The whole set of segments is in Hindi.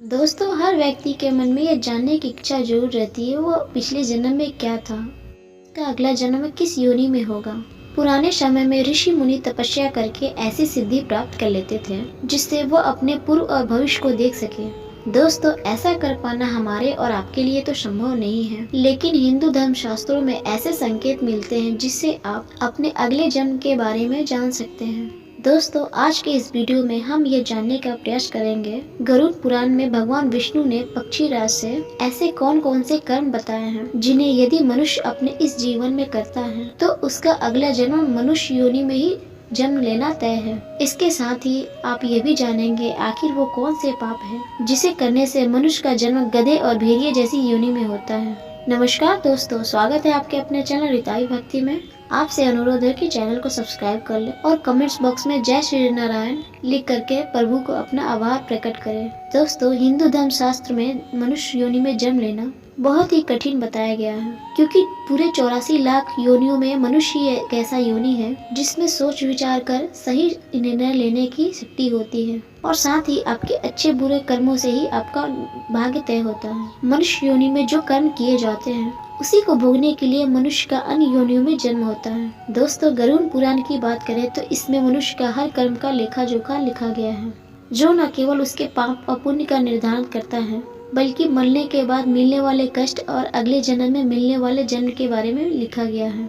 दोस्तों, हर व्यक्ति के मन में यह जानने की इच्छा जरूर रहती है वो पिछले जन्म में क्या था, उसका अगला जन्म किस योनि में होगा। पुराने समय में ऋषि मुनि तपस्या करके ऐसी सिद्धि प्राप्त कर लेते थे जिससे वो अपने पूर्व और भविष्य को देख सके। दोस्तों, ऐसा कर पाना हमारे और आपके लिए तो संभव नहीं है, लेकिन हिंदू धर्म शास्त्रों में ऐसे संकेत मिलते हैं जिससे आप अपने अगले जन्म के बारे में जान सकते हैं। दोस्तों, आज के इस वीडियो में हम ये जानने का प्रयास करेंगे गरुड़ पुराण में भगवान विष्णु ने पक्षी राज से ऐसे कौन कौन से कर्म बताए हैं जिन्हें यदि मनुष्य अपने इस जीवन में करता है तो उसका अगला जन्म मनुष्य योनि में ही जन्म लेना तय है। इसके साथ ही आप ये भी जानेंगे आखिर वो कौन से पाप है जिसे करने से मनुष्य का जन्म गधे और भेड़िए जैसी योनि में होता है। नमस्कार दोस्तों, स्वागत है आपके अपने चैनल रिताई भक्ति में। आपसे अनुरोध है कि चैनल को सब्सक्राइब कर ले और कमेंट्स बॉक्स में जय श्री नारायण लिख करके प्रभु को अपना आभार प्रकट करें। दोस्तों, हिंदू धर्म शास्त्र में मनुष्य योनि में जन्म लेना बहुत ही कठिन बताया गया है, क्योंकि पूरे 84 लाख योनियों में मनुष्य एक ऐसा योनि है जिसमें सोच विचार कर सही निर्णय लेने की शक्ति होती है और साथ ही आपके अच्छे बुरे कर्मों से ही आपका भाग्य तय होता है। मनुष्य योनि में जो कर्म किए जाते हैं उसी को भोगने के लिए मनुष्य का अन्य योनियों में जन्म होता है। दोस्तों, गरुड़ पुराण की बात करें तो इसमें मनुष्य का हर कर्म का लेखा जोखा लिखा गया है, जो न केवल उसके पाप और पुण्य का निर्धारण करता है बल्कि मरने के बाद मिलने वाले कष्ट और अगले जन्म में मिलने वाले जन्म के बारे में लिखा गया है।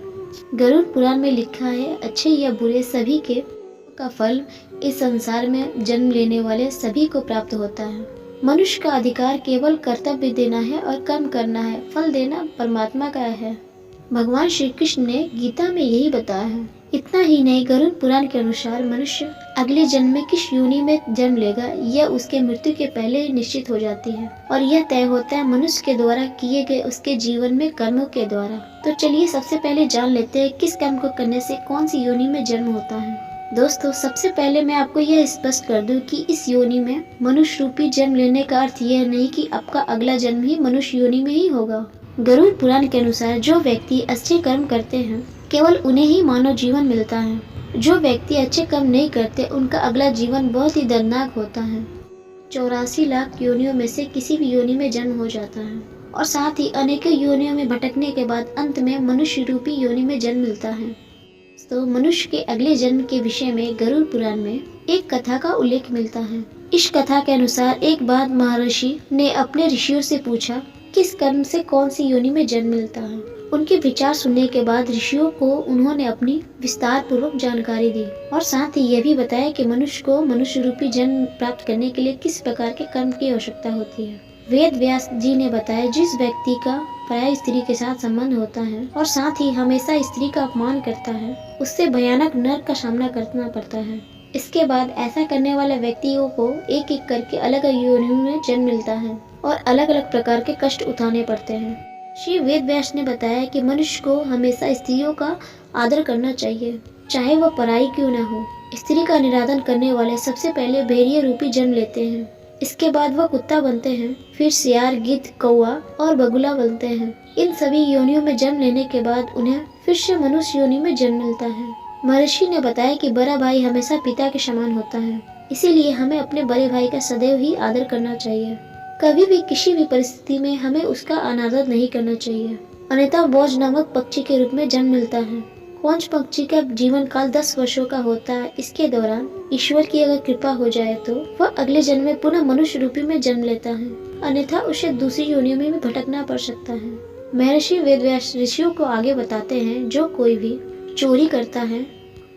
गरुड़ पुराण में लिखा है, अच्छे या बुरे सभी के का फल इस संसार में जन्म लेने वाले सभी को प्राप्त होता है। मनुष्य का अधिकार केवल कर्तव्य देना है और कर्म करना है, फल देना परमात्मा का है। भगवान श्री कृष्ण ने गीता में यही बताया है। इतना ही नहीं, गरुड़ पुराण के अनुसार मनुष्य अगले जन्म में किस योनि में जन्म लेगा यह उसके मृत्यु के पहले ही निश्चित हो जाती है और यह तय होता है मनुष्य के द्वारा किए गए उसके जीवन में कर्मों के द्वारा। तो चलिए सबसे पहले जान लेते हैं किस कर्म को करने से कौन सी योनि में जन्म होता है। दोस्तों, सबसे पहले मैं आपको यह स्पष्ट कर दूं कि इस योनि में मनुष्य रूपी जन्म लेने का अर्थ यह नहीं कि आपका अगला जन्म ही मनुष्य योनि में ही होगा। गरुड़ पुराण के अनुसार जो व्यक्ति अच्छे कर्म करते हैं केवल उन्हें ही मानव जीवन मिलता है। जो व्यक्ति अच्छे कर्म नहीं करते उनका अगला जीवन बहुत ही दर्दनाक होता है। 84 लाख योनियों में से किसी भी योनि में जन्म हो जाता है और साथ ही अनेकों योनियों में भटकने के बाद अंत में मनुष्य रूपी योनि में जन्म मिलता है। तो मनुष्य के अगले जन्म के विषय में गरुड़ पुराण में एक कथा का उल्लेख मिलता है। इस कथा के अनुसार एक बार महर्षि ने अपने ऋषियों से पूछा किस कर्म से कौन सी योनि में जन्म मिलता है। उनके विचार सुनने के बाद ऋषियों को उन्होंने अपनी विस्तार पूर्वक जानकारी दी और साथ ही यह भी बताया कि मनुष्य को मनुष्य रूपी जन्म प्राप्त करने के लिए किस प्रकार के कर्म की आवश्यकता होती है। वेद व्यास जी ने बताया, जिस व्यक्ति का पराई स्त्री के साथ संबंध होता है और साथ ही हमेशा स्त्री का अपमान करता है उससे भयानक नरक का सामना करना पड़ता है। इसके बाद ऐसा करने वाले व्यक्तियों को एक एक करके अलग अलग योनियों में जन्म मिलता है और अलग अलग प्रकार के कष्ट उठाने पड़ते हैं। श्री वेद व्यास ने बताया कि मनुष्य को हमेशा स्त्रियों का आदर करना चाहिए, चाहे वह पराई क्यों न हो। स्त्री का निरादर करने वाले सबसे पहले भेड़िए रूपी जन्म लेते हैं, इसके बाद वह कुत्ता बनते हैं, फिर सियार, गिद्ध, कौआ और बगुला बनते हैं। इन सभी योनियों में जन्म लेने के बाद उन्हें फिर से मनुष्य योनि में जन्म मिलता है। महर्षि ने बताया कि बड़ा भाई हमेशा पिता के समान होता है, इसीलिए हमें अपने बड़े भाई का सदैव ही आदर करना चाहिए। कभी भी किसी भी परिस्थिति में हमें उसका अनादर नहीं करना चाहिए, अन्यथा बोझ नामक पक्षी के रूप में जन्म मिलता है। कौंच पक्षी का जीवन काल 10 वर्षों का होता है। इसके दौरान ईश्वर की अगर कृपा हो जाए तो वह अगले जन्म में पुनः मनुष्य रूपी में जन्म लेता है, अन्यथा उसे दूसरी योनियों में भी भटकना पड़ सकता है। महर्षि वेदव्यास ऋषियों को आगे बताते हैं, जो कोई भी चोरी करता है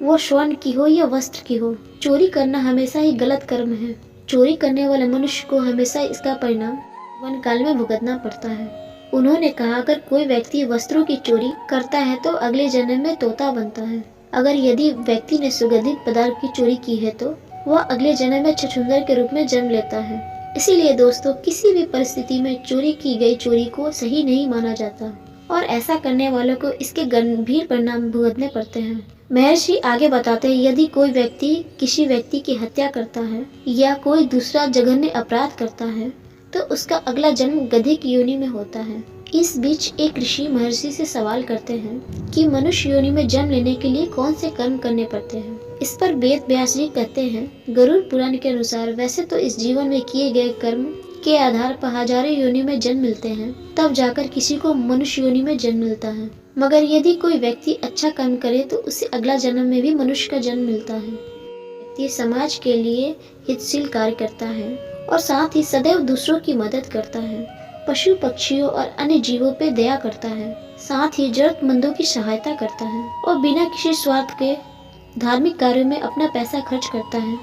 वो स्वर्ण की हो या वस्त्र की हो, चोरी करना हमेशा ही गलत कर्म है। चोरी करने वाले मनुष्य को हमेशा इसका परिणाम वन काल में भुगतना पड़ता है। उन्होंने कहा, अगर कोई व्यक्ति वस्त्रों की चोरी करता है तो अगले जन्म में तोता बनता है। अगर यदि व्यक्ति ने सुगंधित पदार्थ की चोरी की है तो वह अगले जन्म में छछूंदर के रूप में जन्म लेता है। इसीलिए दोस्तों, किसी भी परिस्थिति में चोरी की गई चोरी को सही नहीं माना जाता और ऐसा करने वालों को इसके गंभीर परिणाम भुगतने पड़ते हैं। महर्षि आगे बताते हैं, यदि कोई व्यक्ति किसी व्यक्ति की हत्या करता है या कोई दूसरा जघन्य अपराध करता है तो उसका अगला जन्म गधे की योनि में होता है। इस बीच एक ऋषि महर्षि से सवाल करते हैं कि मनुष्य योनि में जन्म लेने के लिए कौन से कर्म करने पड़ते हैं। इस पर वेद व्यास जी कहते हैं, गरुड़ पुराण के अनुसार वैसे तो इस जीवन में किए गए कर्म के आधार पर हजारों योनि में जन्म मिलते हैं, तब जाकर किसी को मनुष्य योनि में जन्म मिलता है। मगर यदि कोई व्यक्ति अच्छा कर्म करे तो उसे अगला जन्म में भी मनुष्य का जन्म मिलता है। व्यक्ति समाज के लिए हितशील कार्य करता है और साथ ही सदैव दूसरों की मदद करता है, पशु पक्षियों और अन्य जीवों पे दया करता है, साथ ही जरूरतमंदों की सहायता करता है और बिना किसी स्वार्थ के धार्मिक कार्यों में अपना पैसा खर्च करता है।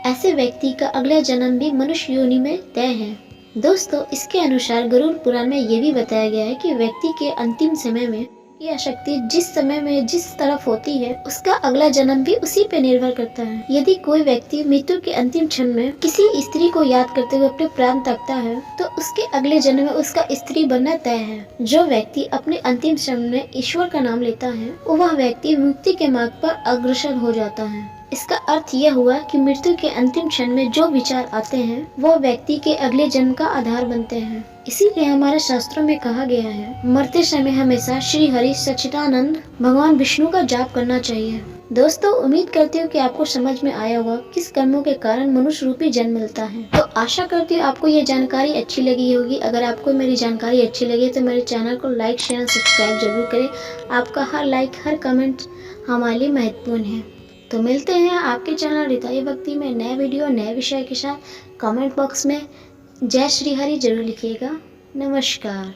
ऐसे व्यक्ति का अगला जन्म भी मनुष्य योनि में तय है। दोस्तों, इसके अनुसार गरुड़ पुराण में ये भी बताया गया है कि व्यक्ति के अंतिम समय में यह शक्ति जिस समय में जिस तरफ होती है, उसका अगला जन्म भी उसी पे निर्भर करता है। यदि कोई व्यक्ति मृत्यु के अंतिम क्षण में किसी स्त्री को याद करते हुए अपने प्राण त्यागता है, तो उसके अगले जन्म में उसका स्त्री बनना तय है। जो व्यक्ति अपने अंतिम क्षण में ईश्वर का नाम लेता है, वह व्यक्ति मुक्ति के मार्ग पर अग्रसर हो जाता है। इसका अर्थ यह हुआ कि मृत्यु के अंतिम क्षण में जो विचार आते हैं, वो व्यक्ति के अगले जन्म का आधार बनते हैं। इसीलिए हमारे शास्त्रों में कहा गया है, मरते समय हमेशा श्री हरि सच्चिदानंद भगवान विष्णु का जाप करना चाहिए। दोस्तों, उम्मीद करती हूँ कि आपको समझ में आया होगा किस कर्मों के कारण मनुष्य रूपी जन्म मिलता है। तो आशा करती हूँ आपको ये जानकारी अच्छी लगी होगी। अगर आपको मेरी जानकारी अच्छी लगी तो मेरे चैनल को लाइक, शेयर, सब्सक्राइब जरूर करें। आपका हर लाइक, हर कमेंट हमारे लिए महत्वपूर्ण है। तो मिलते हैं आपके चैनल रिताई भक्ति में नए वीडियो, नए विषय के साथ। कमेंट बॉक्स में जय श्री हरि जरूर लिखिएगा। नमस्कार।